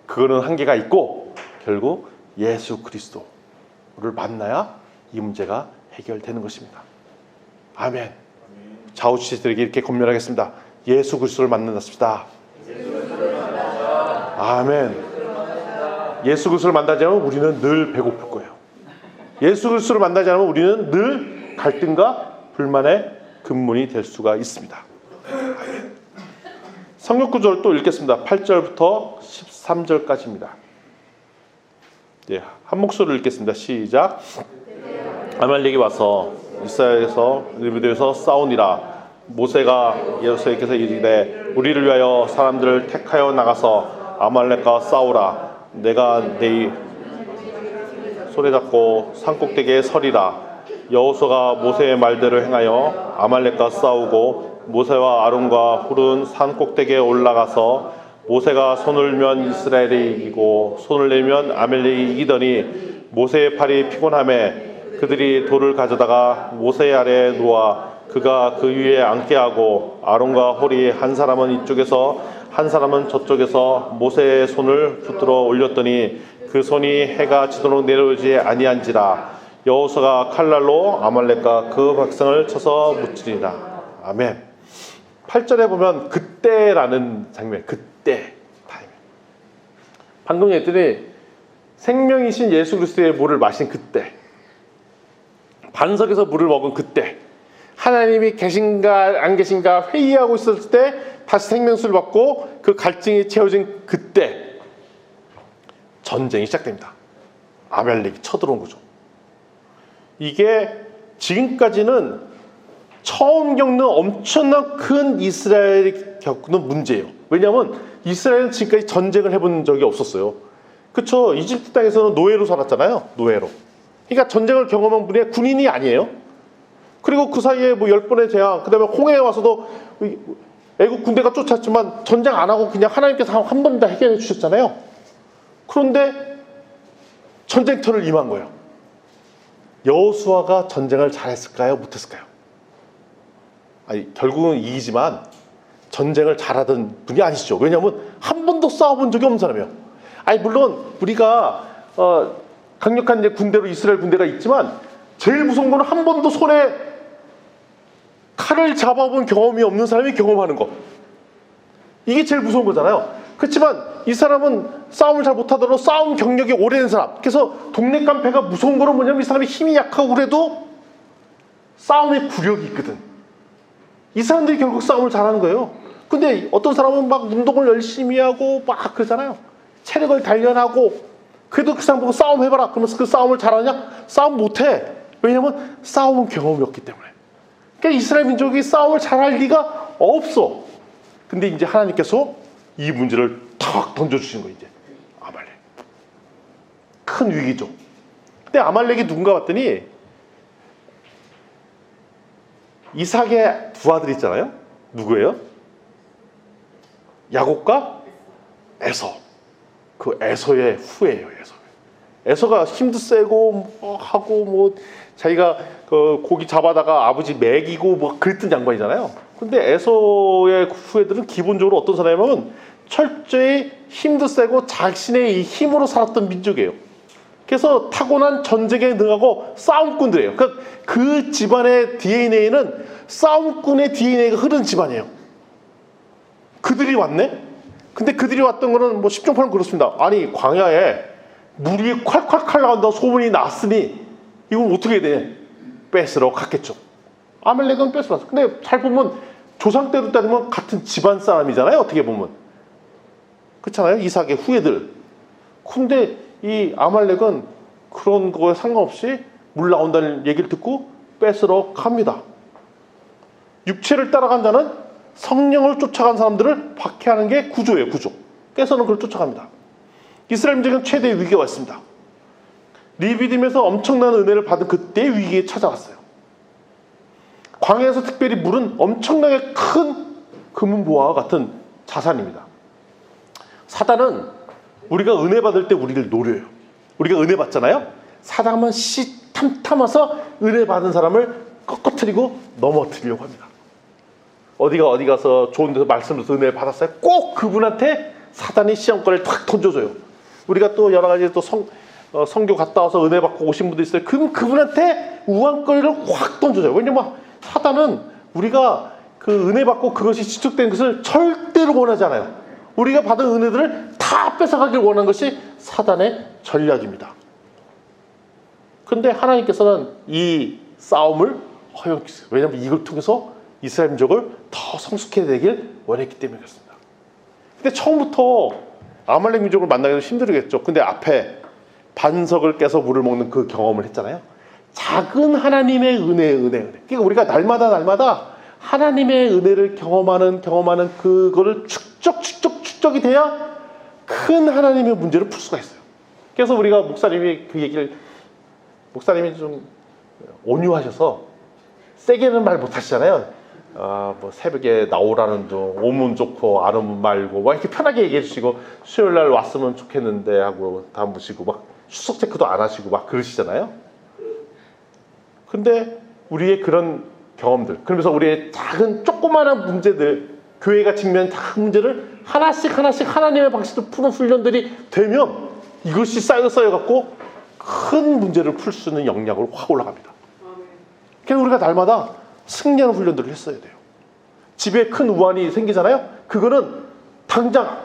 그거는 한계가 있고 결국 예수 그리스도를 만나야 이 문제가 해결되는 것입니다. 아멘. 좌우지시들에게 이렇게 권면하겠습니다. 예수 그리스도를 만났습니다. 아멘. 예수 그리스도를 만나지 않으면 우리는 늘 배고플 거예요. 예수 그리스도를 만나지 않으면 우리는 늘 갈등과 불만의 근본이 될 수가 있습니다. 성경 구절을 또 읽겠습니다. 8절부터 13절까지입니다. 네, 한 목소리를 읽겠습니다. 시작. 아말렉이 와서 이스라엘에서 리브드에서 싸우니라. 모세가 여호수아에게서 이르되 우리를 위하여 사람들을 택하여 나가서 아말렉과 싸우라. 내가 네 손에 잡고 산꼭대기에 서리라. 여호수아가 모세의 말대로 행하여 아말렉과 싸우고 모세와 아론과 훌은 산꼭대기에 올라가서 모세가 손을 면 이스라엘이 이기고 손을 내면 아말렉이 이기더니 모세의 팔이 피곤하매 그들이 돌을 가져다가 모세 아래에 놓아 그가 그 위에 앉게 하고 아론과 홀이 한 사람은 이쪽에서 한 사람은 저쪽에서 모세의 손을 붙들어 올렸더니 그 손이 해가 지도록 내려오지 아니한지라. 여호수아가 칼날로 아말렉과 그 백성을 쳐서 무찌리라. 아멘. 8절에 보면 그때라는 장면, 그때 타임. 방금 얘기했더니 생명이신 예수 그리스도의 물을 마신 그때, 반석에서 물을 먹은 그때, 하나님이 계신가 안 계신가 회의하고 있었을 때 다시 생명수를 받고 그 갈증이 채워진 그때 전쟁이 시작됩니다. 아말렉이 쳐들어온 거죠. 이게 지금까지는 처음 겪는 엄청난 큰 이스라엘이 겪는 문제예요. 왜냐하면 이스라엘은 지금까지 전쟁을 해본 적이 없었어요. 그렇죠? 이집트 땅에서는 노예로 살았잖아요. 노예로. 그러니까 전쟁을 경험한 분이 군인이 아니에요. 그리고 그 사이에 뭐 10번의 재앙, 그 다음에 홍해에 와서도 애국 군대가 쫓았지만 전쟁 안 하고 그냥 하나님께서 한 번 다 해결해 주셨잖아요. 그런데 전쟁터를 임한 거예요. 여호수아가 전쟁을 잘했을까요? 못했을까요? 아니, 결국은 이기지만 전쟁을 잘하던 분이 아니시죠. 왜냐하면 한 번도 싸워본 적이 없는 사람이에요. 아니 물론 우리가 강력한 이제 군대로 이스라엘 군대가 있지만 제일 무서운 건 한 번도 손에 칼을 잡아본 경험이 없는 사람이 경험하는 것. 이게 제일 무서운 거잖아요. 그렇지만 이 사람은 싸움을 잘 못하더라도 싸움 경력이 오래된 사람. 그래서 동네 깡패가 무서운 거는 뭐냐면 이 사람이 힘이 약하고 그래도 싸움의 구력이 있거든. 이 사람들이 결국 싸움을 잘하는 거예요. 근데 어떤 사람은 막 운동을 열심히 하고 막 그러잖아요. 체력을 단련하고 그래도 그 사람 보고 싸움 해봐라. 그러면서 그 싸움을 잘하냐? 싸움 못해. 왜냐면 싸움은 경험이 없기 때문에. 그러니까 이스라엘 민족이 싸움을 잘할 리가 없어. 근데 이제 하나님께서 이 문제를 탁 던져주시는 거예요. 이제 아말렉. 큰 위기죠. 근데 아말렉이 누군가 봤더니 이삭의 두 아들이 있잖아요. 누구예요? 야곱과 에서. 그 에서의 후예요. 에서가 힘도 세고 뭐 하고 뭐 자기가 그 고기 잡아다가 아버지 먹이고 뭐 그랬던 양반이잖아요. 근데 에서의 후예들은 기본적으로 어떤 사람이냐면 철저히 힘도 세고 자신의 이 힘으로 살았던 민족이에요. 그래서 타고난 전쟁에 능하고 싸움꾼들이에요. 그러니까 그 집안의 DNA는 싸움꾼의 DNA가 흐르는 집안이에요. 그들이 왔네? 근데 그들이 왔던 거는 뭐 10중 8구 그렇습니다. 아니 광야에 물이 콸콸콸 나온다고 소문이 났으니 이건 어떻게 해야 돼? 뺏으러 갔겠죠. 아말렉은 뺏으러 갔어. 근데 잘 보면 조상 때로 따지면 같은 집안 사람이잖아요. 어떻게 보면. 그렇잖아요. 이삭의 후예들. 근데 이 아말렉은 그런 거에 상관없이 물 나온다는 얘기를 듣고 뺏으러 갑니다. 육체를 따라간 자는 성령을 쫓아간 사람들을 박해하는 게 구조예요. 구조. 뺏어는 그걸 쫓아갑니다. 이스라엘 민족은 최대의 위기가 왔습니다. 리비딤에서 엄청난 은혜를 받은 그때의 위기에 찾아왔어요. 광야에서 특별히 물은 엄청나게 큰 금은보화와 같은 자산입니다. 사단은 우리가 은혜 받을 때 우리를 노려요. 우리가 은혜 받잖아요. 사단은 탐탐해서 은혜 받은 사람을 꺾어뜨리고 넘어뜨리려고 합니다. 어디 가서 좋은 데서 말씀을 듣고 은혜를 받았어요. 꼭 그분한테 사단이 시험거리를 탁 던져줘요. 우리가 또 여러 가지 또 성교 갔다 와서 은혜 받고 오신 분도 있어요. 그분한테 우왕거리를 확 던져줘요. 왜냐면 사단은 우리가 그 은혜 받고 그것이 지속된 것을 절대로 원하지 않아요. 우리가 받은 은혜들을 다 뺏어가길 원하는 것이 사단의 전략입니다. 그런데 하나님께서는 이 싸움을 허용했어요. 왜냐하면 이걸 통해서 이스라엘 민족을 더 성숙해야 되길 원했기 때문에 그렇습니다. 근데 처음부터 아말렉 민족을 만나기도 힘들겠죠. 근데 앞에 반석을 깨서 물을 먹는 그 경험을 했잖아요. 작은 하나님의 은혜. 그러니까 우리가 날마다 하나님의 은혜를 경험하는 그거를 축적이 돼야 큰 하나님의 문제를 풀 수가 있어요. 그래서 우리가 목사님이 좀 온유하셔서 세게는 말 못하시잖아요. 뭐 새벽에 나오라는 둥, 오면 좋고 안 오면 말고 막 이렇게 편하게 얘기해 주시고 수요일날 왔으면 좋겠는데 하고 담으시고 막 수석 체크도 안 하시고 막 그러시잖아요. 근데 우리의 그런 경험들, 그러면서 우리의 작은 조그마한 문제들, 교회가 직면한 작은 문제를 하나씩 하나님의 방식으로 푸는 훈련들이 되면 이것이 쌓여갖고 큰 문제를 풀 수 있는 역량으로 확 올라갑니다. 그래서 우리가 날마다 승리하는 훈련들을 했어야 돼요. 집에 큰 우환이 생기잖아요. 그거는 당장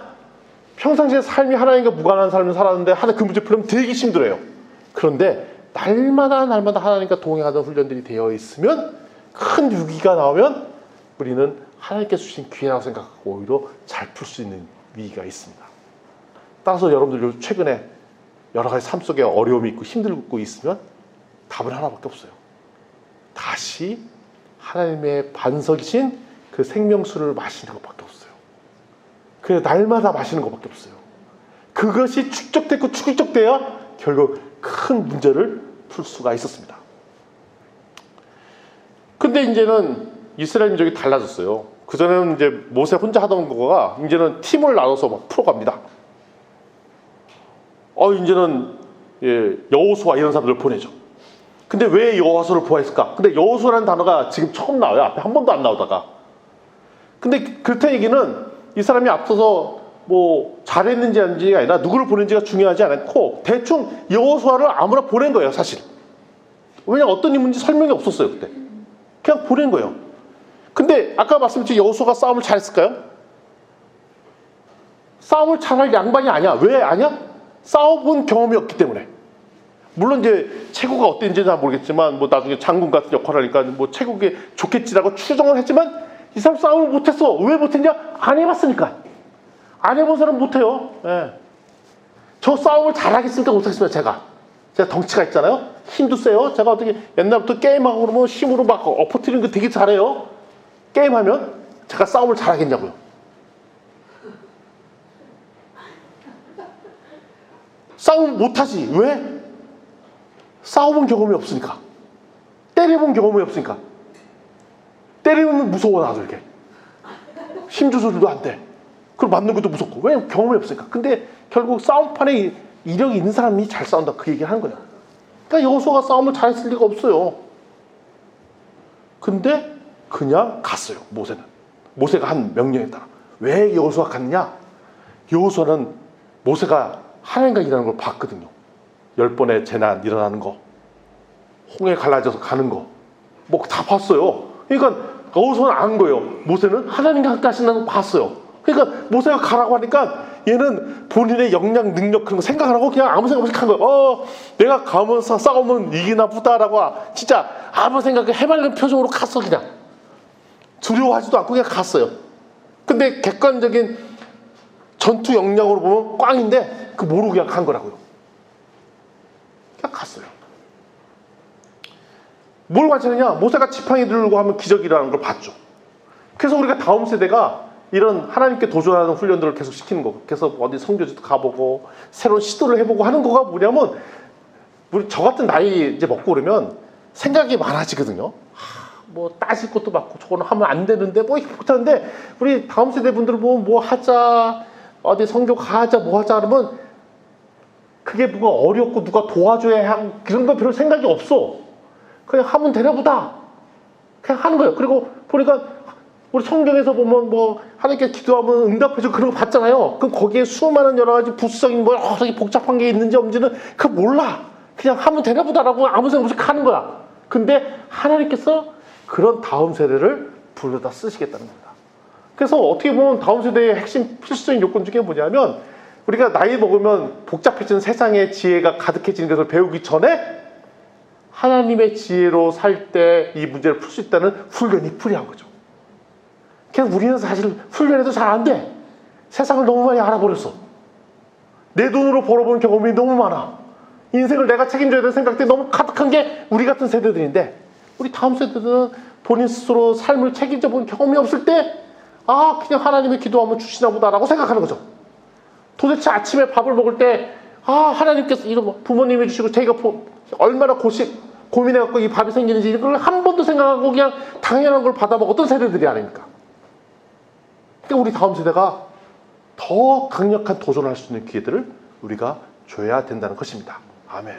평상시에 삶이 하나님과 무관한 삶을 살았는데 그 문제 풀면 되게 힘들어요. 그런데 날마다 하나님과 동행하던 훈련들이 되어 있으면 큰 위기가 나오면 우리는 하나님께서 주신 기회라고 생각하고 오히려 잘 풀 수 있는 위기가 있습니다. 따라서 여러분들 최근에 여러 가지 삶 속에 어려움이 있고 힘들고 있으면 답은 하나밖에 없어요. 다시 하나님의 반석이신 그 생명수를 마시는 것밖에 없어요. 그래서 날마다 마시는 것밖에 없어요. 그것이 축적됐고 축적돼야 결국 큰 문제를 풀 수가 있었습니다. 근데 이제는 이스라엘 민족이 달라졌어요. 그전에는 이제 모세 혼자 하던 거가 이제는 팀을 나눠서 막 풀어갑니다. 이제는 여호수아 이런 사람들을 보내죠. 근데 왜 여호수아를 보냈을까? 근데 여호수아라는 단어가 지금 처음 나와요. 앞에 한 번도 안 나오다가. 근데 그렇다는 얘기는 이 사람이 앞서서 뭐 잘했는지 아닌지가 아니라 누구를 보낸지가 중요하지 않고 대충 여호수아를 아무나 보낸 거예요, 사실. 왜냐면 어떤 인물인지 설명이 없었어요, 그때. 그냥 보낸 거예요. 근데 아까 말씀드린 여호수아가 싸움을 잘했을까요? 싸움을 잘할 양반이 아니야. 왜 아니야? 싸워본 경험이 없기 때문에. 물론 이제 체구가 어땠는지는 잘 모르겠지만 뭐 나중에 장군 같은 역할을 하니까 뭐 체국에 좋겠지라고 추정을 했지만 이 사람 싸움을 못했어. 왜 못했냐? 안 해봤으니까. 안 해본 사람 못해요. 예. 저 싸움을 잘하겠습니까? 못하겠습니까? 제가 덩치가 있잖아요. 힘도 세요. 제가 어떻게 옛날부터 게임하고 그러면 힘으로 막 엎어뜨리는 거 되게 잘해요. 게임하면 제가 싸움을 잘하겠냐고요. 싸움 못하지. 왜? 싸워본 경험이 없으니까. 때려본 경험이 없으니까. 때리면 무서워, 나도 이렇게. 힘 조절도 안 돼. 그리고 맞는 것도 무섭고. 왜? 경험이 없으니까. 근데 결국 싸움판에 이력이 있는 사람이 잘 싸운다. 그 얘기를 하는 거야. 그러니까 여호수아가 싸움을 잘했을 리가 없어요. 근데 그냥 갔어요, 모세는. 모세가 한 명령에 따라. 왜 여호수아가 갔냐? 여호수아는 모세가 하나님과 일하는 걸 봤거든요. 10번의 재난 일어나는 거, 홍해 갈라져서 가는 거, 뭐 다 봤어요. 그러니까 여호수아는 안 거예요. 모세는 하나님과 함께 하신다는 걸 봤어요. 그러니까 모세가 가라고 하니까 얘는 본인의 역량, 능력 그런 거 생각 안 하고 그냥 아무 생각 없이 간 거예요. 내가 가면서 싸우면 이기나 보다라고 진짜 아무 생각 해맑은 표정으로 갔어. 그냥 두려워하지도 않고 그냥 갔어요. 근데 객관적인 전투 역량으로 보면 꽝인데 그 모르고 그냥 간 거라고요. 그냥 갔어요. 뭘 가르치느냐? 모세가 지팡이 들고 하면 기적이라는 걸 봤죠. 그래서 우리가 다음 세대가 이런 하나님께 도전하는 훈련들을 계속 시키는 거. 그래서 어디 선교지도 가보고 새로운 시도를 해보고 하는 거가 뭐냐면 우리 저 같은 나이 이제 먹고 그러면 생각이 많아지거든요. 뭐 따질 것도 많고 저거는 하면 안 되는데 뭐 이렇게 못하는데 우리 다음 세대 분들을 보면 뭐 하자, 어디 선교 가자, 뭐 하자 하면 그게 뭐가 어렵고 누가 도와줘야 한 그런 거 별로 생각이 없어. 그냥 하면 되나보다. 그냥 하는 거예요. 그리고 보니까 우리 성경에서 보면 뭐 하나님께 기도하면 응답해주고 그런 거 봤잖아요. 그럼 거기에 수많은 여러 가지 부수적인 뭐 여러 가지 복잡한 게 있는지 없는지는 그거 몰라. 그냥 하면 되나보다라고 아무 생각 없이 하는 거야. 근데 하나님께서 그런 다음 세대를 불러다 쓰시겠다는 겁니다. 그래서 어떻게 보면 다음 세대의 핵심 필수적인 요건 중에 뭐냐면 우리가 나이 먹으면 복잡해지는 세상의 지혜가 가득해지는 것을 배우기 전에 하나님의 지혜로 살 때 이 문제를 풀 수 있다는 훈련이 필요한 거죠. 그냥 우리는 사실 훈련해도 잘 안 돼. 세상을 너무 많이 알아버렸어. 내 돈으로 벌어본 경험이 너무 많아. 인생을 내가 책임져야 되는 생각들이 너무 가득한 게 우리 같은 세대들인데 우리 다음 세대들은 본인 스스로 삶을 책임져 본 경험이 없을 때 그냥 하나님의 기도하면 주시나 보다라고 생각하는 거죠. 도대체 아침에 밥을 먹을 때 하나님께서 이런 부모님이 주시고 저희가 얼마나 고민해갖고 이 밥이 생기는지 이걸 한 번도 생각하고 그냥 당연한 걸 받아 먹었던 세대들이 아닙니까? 그러니까 우리 다음 세대가 더 강력한 도전을 할 수 있는 기회들을 우리가 줘야 된다는 것입니다. 아멘.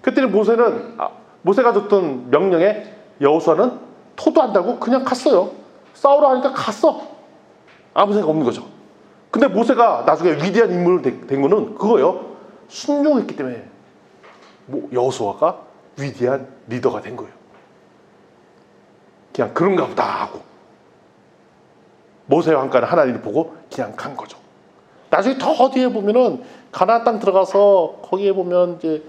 그때는 모세가 줬던 명령에 여호수아는 토도한다고 그냥 갔어요. 싸우러 하니까 갔어. 아무 생각 없는 거죠. 근데 모세가 나중에 위대한 인물이 된 거는 그거예요. 순종했기 때문에 여호수아가 위대한 리더가 된 거예요. 그냥 그런가 보다 하고 모세와 함께는 하나님을 보고 그냥 간 거죠. 나중에 더 뒤에 보면은 가나안 땅 들어가서 거기에 보면 이제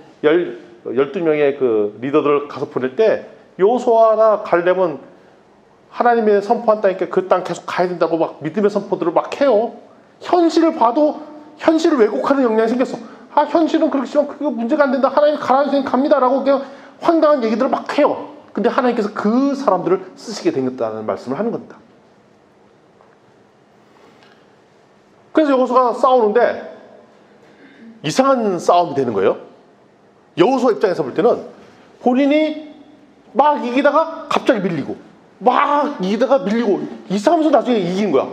12명의 그 리더들을 가서 보낼 때 여호수아나 갈렙은 하나님의 선포한 땅이니까 그 땅 계속 가야 된다고 막 믿음의 선포들을 막 해요. 현실을 봐도 현실을 왜곡하는 역량이 생겼어. 현실은 그렇지만 그게 문제가 안 된다. 하나님 가라는 생각 갑니다라고 그냥 황당한 얘기들을 막 해요. 근데 하나님께서 그 사람들을 쓰시게 되겠다는 말씀을 하는 겁니다. 그래서 여호수아가 싸우는데 이상한 싸움이 되는 거예요. 여호수아 입장에서 볼 때는 본인이 막 이기다가 갑자기 밀리고 막 이기다가 밀리고 이상하면서 나중에 이긴 거야.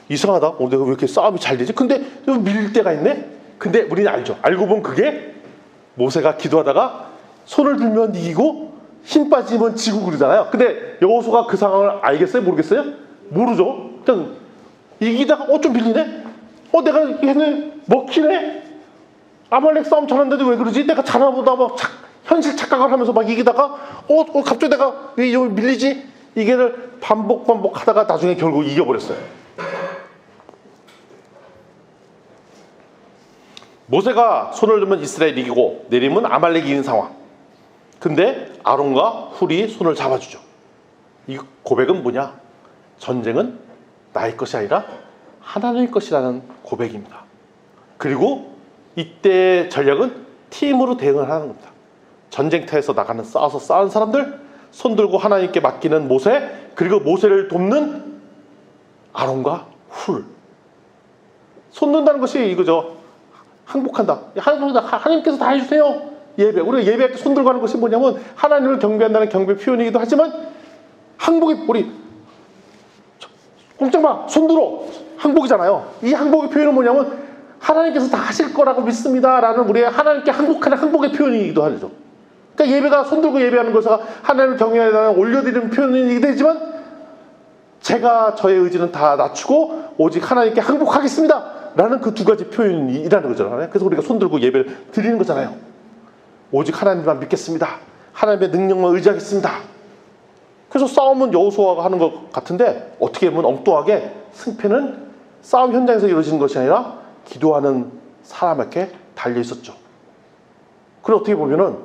이상하다. 내가 왜 이렇게 싸움이 잘 되지? 근데 밀릴 때가 있네? 근데 우리는 알죠. 알고 보면 그게 모세가 기도하다가 손을 들면 이기고 힘 빠지면 지고 그러잖아요. 근데 여호수아가 그 상황을 알겠어요? 모르겠어요? 모르죠. 그냥 이기다가 좀 밀리네? 내가 얘네 먹히네? 아말렉 싸움 잘하는데도 왜 그러지? 내가 잘하보다 막 현실 착각을 하면서 막 이기다가 갑자기 내가 왜 여기 밀리지? 이게를 반복 하다가 나중에 결국 이겨버렸어요. 모세가 손을 들면 이스라엘이 이기고 내리면 아말렉이 이기는 상황. 근데 아론과 훌이 손을 잡아주죠. 이 고백은 뭐냐? 전쟁은 나의 것이 아니라 하나님의 것이라는 고백입니다. 그리고 이때의 전략은 팀으로 대응을 하는 겁니다. 전쟁터에서 싸워서 싸운 사람들, 손 들고 하나님께 맡기는 모세, 그리고 모세를 돕는 아론과 훌. 손 든다는 것이 이거죠. 항복한다. 하나님께서 다 해주세요. 예배. 우리가 예배할 때 손 들고 하는 것이 뭐냐면 하나님을 경배한다는 경배 표현이기도 하지만 항복이 우리 꼼짝마 손 들어 항복이잖아요. 이 항복의 표현은 뭐냐면 하나님께서 다 하실 거라고 믿습니다라는 우리의 하나님께 항복하는 항복의 표현이기도 하죠. 그러니까 예배가 손 들고 예배하는 것은 하나님을 경외하는 올려드리는 표현이기도 하지만 제가 저의 의지는 다 낮추고 오직 하나님께 항복하겠습니다 라는 그 두 가지 표현이라는 거잖아요. 그래서 우리가 손 들고 예배를 드리는 거잖아요. 오직 하나님만 믿겠습니다. 하나님의 능력만 의지하겠습니다. 그래서 싸움은 여호수아가 하는 것 같은데 어떻게 보면 엉뚱하게 승패는 싸움 현장에서 이루어지는 것이 아니라 기도하는 사람에게 달려 있었죠. 그리고 어떻게 보면은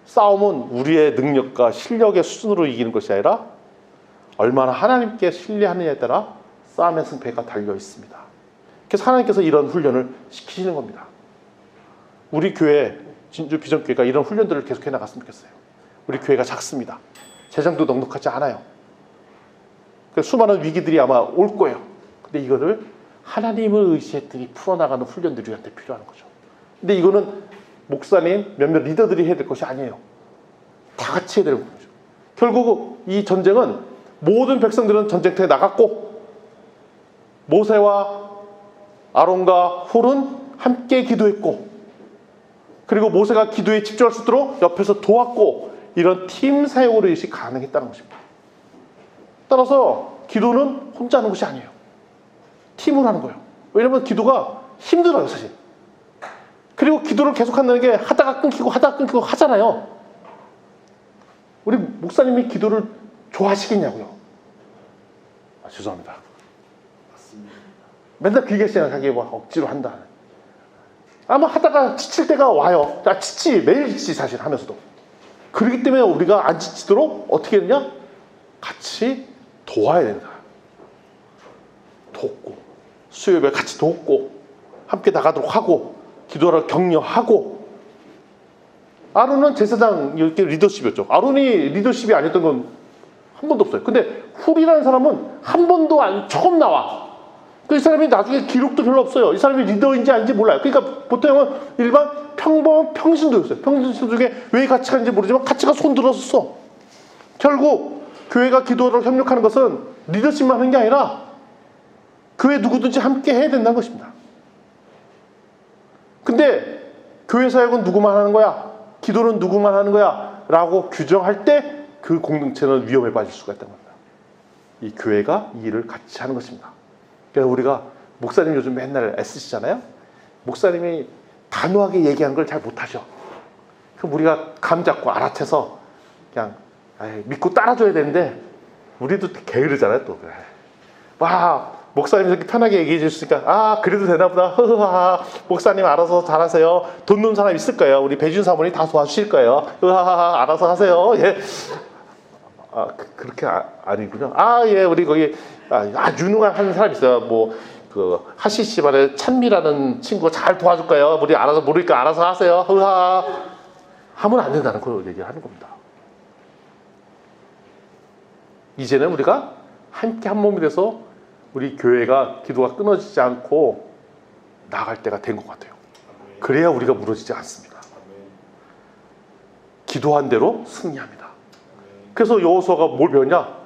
싸움은 우리의 능력과 실력의 수준으로 이기는 것이 아니라 얼마나 하나님께 신뢰하느냐에 따라 싸움의 승패가 달려 있습니다. 그래서 하나님께서 이런 훈련을 시키시는 겁니다. 우리 교회 진주 비전교회가 이런 훈련들을 계속해 나갔으면 좋겠어요. 우리 교회가 작습니다. 재정도 넉넉하지 않아요. 수많은 위기들이 아마 올 거예요. 근데 이거를 하나님을 의지했더니 풀어나가는 훈련들이 우리한테 필요한 거죠. 근데 이거는 목사님, 몇몇 리더들이 해야 될 것이 아니에요. 다 같이 해야 되는 거죠. 결국 이 전쟁은 모든 백성들은 전쟁터에 나갔고 모세와 아론과 훌은 함께 기도했고 그리고 모세가 기도에 집중할 수 있도록 옆에서 도왔고 이런 팀 사역으로 이것이 가능했다는 것입니다. 따라서 기도는 혼자 하는 것이 아니에요. 팀으로 하는 거예요. 왜냐하면 기도가 힘들어요, 사실. 그리고 기도를 계속한다는 게 하다가 끊기고 하잖아요. 우리 목사님이 기도를 좋아하시겠냐고요. 죄송합니다. 맨날 그 얘기하시잖아요. 자기 뭐 억지로 한다. 아마 하다가 지칠 때가 와요. 매일 지치 사실 하면서도. 그렇기 때문에 우리가 안 지치도록 어떻게 했냐? 같이 도와야 된다. 돕고 수요일에 같이 돕고 함께 나가도록 하고 기도를 격려하고. 아론은 제사장 이렇게 리더십이었죠. 아론이 리더십이 아니었던 건 한 번도 없어요. 근데 훌이라는 사람은 한 번도 처음 나와. 이 사람이 나중에 기록도 별로 없어요. 이 사람이 리더인지 아닌지 몰라요. 그러니까 보통은 일반 평범한 평신도였어요. 평신도 중에 왜 같이 가는지 모르지만 같이 가 손 들었었어. 결국 교회가 기도를 협력하는 것은 리더십만 하는 게 아니라 교회 누구든지 함께 해야 된다는 것입니다. 근데 교회 사역은 누구만 하는 거야? 기도는 누구만 하는 거야? 라고 규정할 때 그 공동체는 위험에 빠질 수가 있다는 겁니다. 이 교회가 이 일을 같이 하는 것입니다. 그래서 우리가 목사님 요즘 맨날 애쓰시잖아요. 목사님이 단호하게 얘기한 걸 잘 못하셔. 그럼 우리가 감 잡고 알아채서 그냥 믿고 따라줘야 되는데 우리도 게으르잖아요. 또 와 목사님이 이렇게 편하게 얘기해 주시니까 그래도 되나 보다. 흐흐하 목사님 알아서 잘하세요. 돈 넣은 사람 있을 거예요. 우리 배준 사모님 다 도와주실 거예요. 흐하하 알아서 하세요. 예. 그렇게 아니군요. 예 우리 거기 유능한 사람 있어요. 뭐 그 하시 집안에 찬미라는 친구가 잘 도와줄 거예요. 우리 알아서 모르니까 알아서 하세요. 흐하 하면 안 된다는 걸 얘기를 하는 겁니다. 이제는 우리가 함께 한 몸이 돼서 우리 교회가 기도가 끊어지지 않고 나갈 때가 된 것 같아요. 그래야 우리가 무너지지 않습니다. 기도한 대로 승리합니다. 그래서 여호수아가 뭘 배웠냐?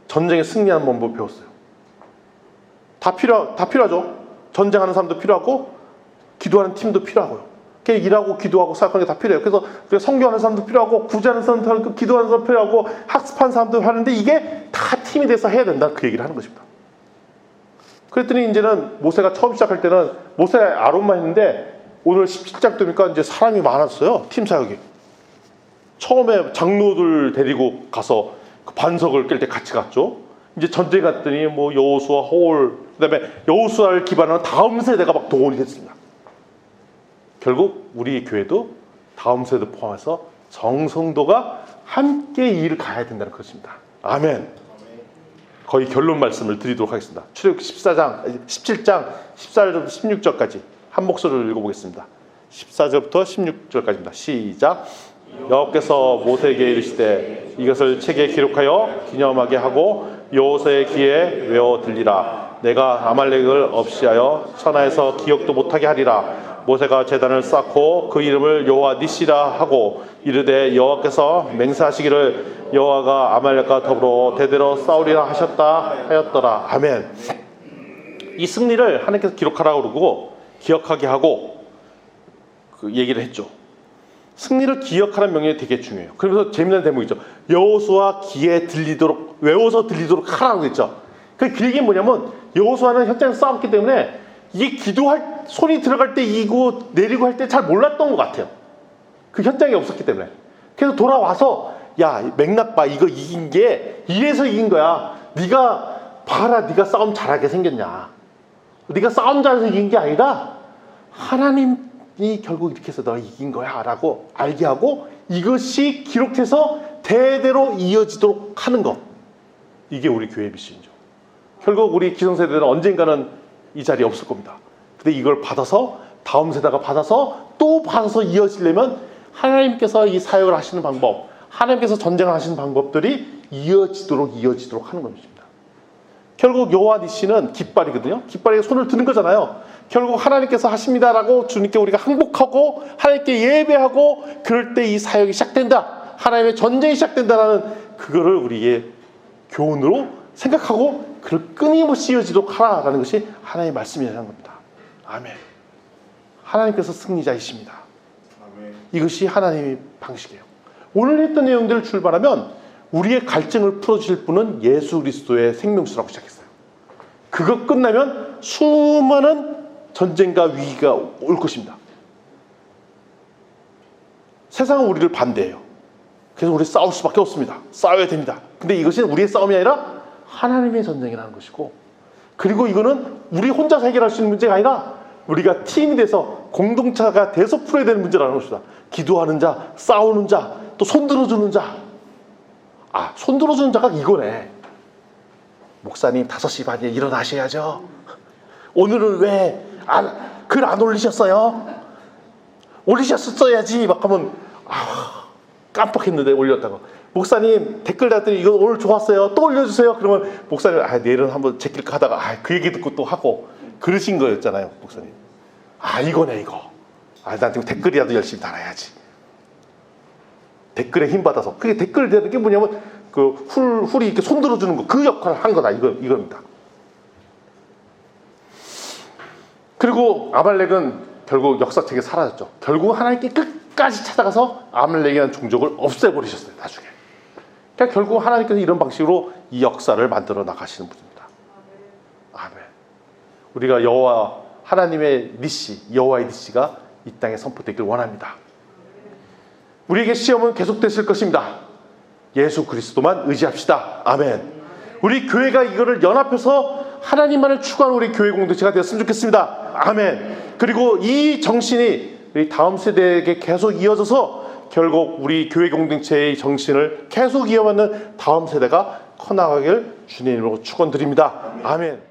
전쟁에 승리하는 방법을 배웠어요. 다 필요하죠. 전쟁하는 사람도 필요하고 기도하는 팀도 필요하고요. 일하고 기도하고 사역하는 게 다 필요해요. 그래서 우리가 성교하는 사람도 필요하고 구제하는 사람도 필요하고 기도하는 사람도 필요하고 학습하는 사람도 하는데 이게 다 팀이 돼서 해야 된다. 그 얘기를 하는 것입니다. 그랬더니 이제는 모세가 처음 시작할 때는 모세 아론만 했는데 오늘 17장 되니까 이제 사람이 많았어요. 팀 사역이. 처음에 장로들 데리고 가서 그 반석을 깰 때 같이 갔죠. 이제 전쟁 갔더니 뭐 여호수아, 호올, 그다음에 여호수아를 기반으로 다음 세대가 막 동원이 됐습니다. 결국 우리 교회도 다음 세대 포함해서 정성도가 함께 이 일을 가야 된다는 것입니다. 아멘. 거의 결론 말씀을 드리도록 하겠습니다. 출애굽기 17장 14절부터 16절까지 한 목소리로 읽어보겠습니다. 14절부터 16절까지입니다. 시작. 여호와께서 모세에게 이르시되 이것을 책에 기록하여 기념하게 하고 여호수아의 귀에 외워 들리라. 내가 아말렉을 없이하여 천하에서 기억도 못하게 하리라. 모세가 제단을 쌓고 그 이름을 여호와 니시라 하고 이르되 여호와께서 맹세하시기를 여호와가 아말렉과 더불어 대대로 싸우리라 하였더라. 아멘. 이 승리를 하나님께서 기록하라고 그러고 기억하게 하고 그 얘기를 했죠. 승리를 기억하라는 명령이 되게 중요해요. 그러면서 재미난 대목이죠. 여호수아 귀에 들리도록 외워서 들리도록 하라고 했죠. 그 길게 뭐냐면 여호수아는 현장에서 싸웠기 때문에 이게 기도할 손이 들어갈 때 이고 내리고 할 때 잘 몰랐던 것 같아요. 그 현장이 없었기 때문에. 그래서 돌아와서 야 맥락 봐. 이거 이긴 게 이래서 이긴 거야. 네가 봐라. 네가 싸움 잘하게 생겼냐. 네가 싸움 잘해서 이긴 게 아니라 하나님이 결국 이렇게 해서 너가 이긴 거야 라고 알게 하고 이것이 기록해서 대대로 이어지도록 하는 것. 이게 우리 교회의 미션이죠. 결국 우리 기성세대는 언젠가는 이 자리에 없을 겁니다. 근데 이걸 받아서 다음 세대가 받아서 또 받아서 이어지려면 하나님께서 이 사역을 하시는 방법, 하나님께서 전쟁을 하시는 방법들이 이어지도록 하는 것입니다. 결국 여호와 니시는 깃발이거든요. 깃발에 손을 드는 거잖아요. 결국 하나님께서 하십니다라고 주님께 우리가 항복하고 하나님께 예배하고 그럴 때 이 사역이 시작된다. 하나님의 전쟁이 시작된다라는 그거를 우리의 교훈으로 생각하고 그를 끊임없이 이어지도록 하라라는 것이 하나님의 말씀이라는 겁니다. 아멘. 하나님께서 승리자이십니다. 아멘. 이것이 하나님의 방식이에요. 오늘 했던 내용들을 출발하면 우리의 갈증을 풀어주실 분은 예수 그리스도의 생명수라고 시작했어요. 그거 끝나면 수많은 전쟁과 위기가 올 것입니다. 세상은 우리를 반대해요. 그래서 우리 싸울 수밖에 없습니다. 싸워야 됩니다. 근데 이것은 우리의 싸움이 아니라 하나님의 전쟁이라는 것이고, 그리고 이거는 우리 혼자서 해결할 수 있는 문제가 아니라 우리가 팀이 돼서 공동체가 돼서 풀어야 되는 문제라는 것이다. 기도하는 자, 싸우는 자, 또 손들어주는 자. 아, 손들어주는 자가 이거네. 목사님 5시 반에 일어나셔야죠. 오늘은 왜 글 안 올리셨어요? 올리셨어야지. 막 하면 깜빡했는데 올렸다고. 목사님 댓글 달더니 이거 오늘 좋았어요. 또 올려주세요. 그러면 목사님 내일은 한번 제낄까 하다가 그 얘기 듣고 또 하고 그러신 거였잖아요. 목사님. 이거네 이거. 나한테 댓글이라도 열심히 달아야지. 댓글에 힘 받아서. 그게 댓글 되는 게 뭐냐면 그 훌이 이렇게 손들어 주는 거 그 역할을 한 거다. 이겁니다. 그리고 아말렉은 결국 역사책에 사라졌죠. 결국 하나님께 끝까지 찾아가서 아말렉이라는 종족을 없애버리셨어요. 나중에. 그러니까 결국 하나님께서 이런 방식으로 이 역사를 만들어 나가시는 분입니다. 아멘. 우리가 여호와 하나님의 니시, 여호와의 니시가 이 땅에 선포되길 원합니다. 우리에게 시험은 계속되실 것입니다. 예수 그리스도만 의지합시다. 아멘. 우리 교회가 이거를 연합해서 하나님만을 추구하는 우리 교회 공동체가 되었으면 좋겠습니다. 아멘. 그리고 이 정신이 우리 다음 세대에게 계속 이어져서 결국 우리 교회 공동체의 정신을 계속 이어받는 다음 세대가 커나가길 주님으로 축원드립니다. 아멘.